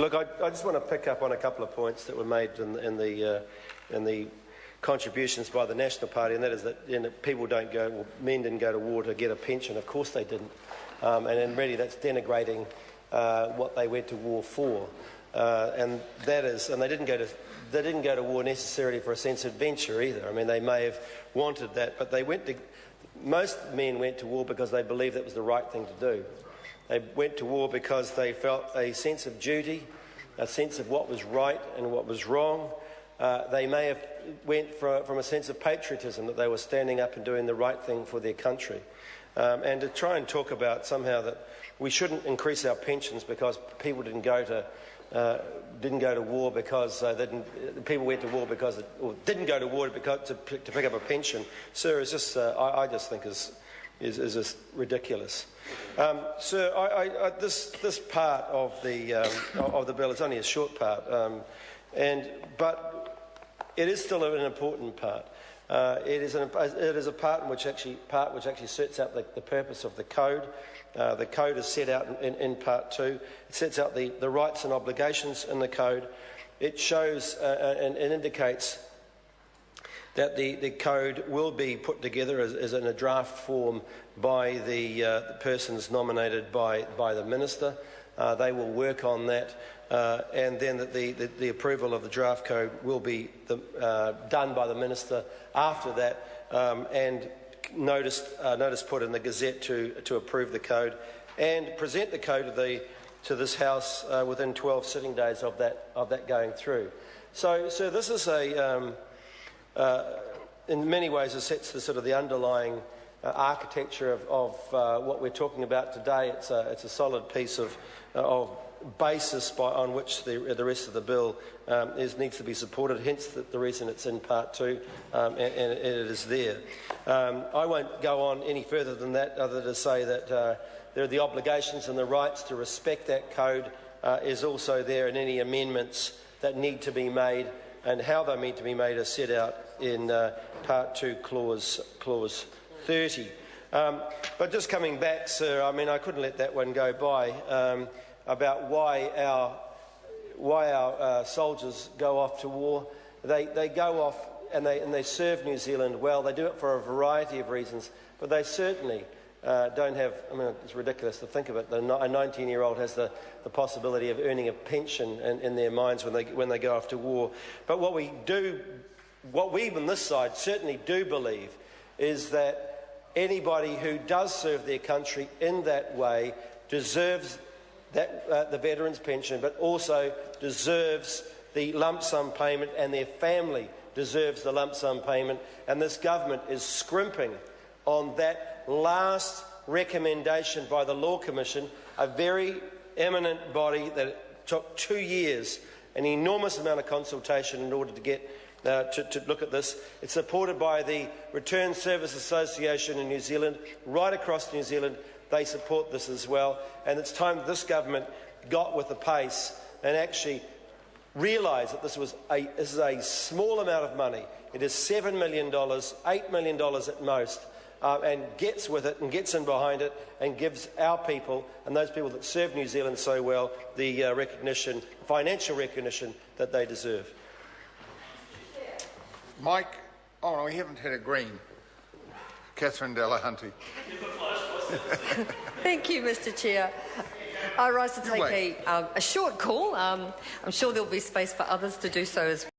Look, I just want to pick up on a couple of points that were made in the contributions by the National Party, and that is that people don't go, well, men didn't go to war to get a pension. Of course they didn't, and really that's denigrating what they went to war for, and that is, and they didn't go to war necessarily for a sense of adventure either. I mean, they may have wanted that, but most men went to war because they believed that was the right thing to do. They went to war because they felt a sense of duty, a sense of what was right and what was wrong. They may have went from a sense of patriotism, that they were standing up and doing the right thing for their country. And to try and talk about somehow that we shouldn't increase our pensions because people didn't go to war because people went to war because or didn't go to war to pick up a pension, sir, is just I just think is just ridiculous. Sir, this part of the bill is only a short part, but it is still an important part. It is a part which actually sets out the purpose of the code. The code is set out in Part 2. It sets out the rights and obligations in the code. It shows and indicates that the code will be put together as in a draft form by the persons nominated by the Minister. They will work on that, and then that the approval of the draft code will be done by the Minister after that, and notice put in the Gazette to approve the code and present the code to this House within 12 sitting days of that going through. So this is in many ways it sets the underlying architecture of what we're talking about today. It's a solid piece of basis on which the rest of the bill needs to be supported, hence the reason it's in Part 2 and it is there. I won't go on any further than that, other to say that there are the obligations and the rights to respect that code is also there, and any amendments that need to be made and how they need to be made are set out in Part 2, Clause 30. But just coming back, sir, I mean, I couldn't let that one go by, about why our soldiers go off to war. They go off and they serve New Zealand well. They do it for a variety of reasons, but they certainly don't have, I mean, it's ridiculous to think of it. A 19-year-old has the possibility of earning a pension in their minds when they go off to war. But what we on this side certainly do believe is that anybody who does serve their country in that way deserves the veterans' pension, but also deserves the lump sum payment, and their family deserves the lump sum payment. And this government is scrimping on that last recommendation by the Law Commission, a very eminent body that took 2 years, an enormous amount of consultation in order to get to look at this. It's supported by the Return Service Association in New Zealand. Right across New Zealand, they support this as well. And it's time that this government got with the pace and actually realised that this is a small amount of money. It is $7 million, $8 million at most, and gets with it and gets in behind it and gives our people and those people that serve New Zealand so well the financial recognition that they deserve. Mike, oh, we haven't had a green. Catherine Delahunty. Thank you, Mr. Chair. I rise to take a short call. I'm sure there'll be space for others to do so as well.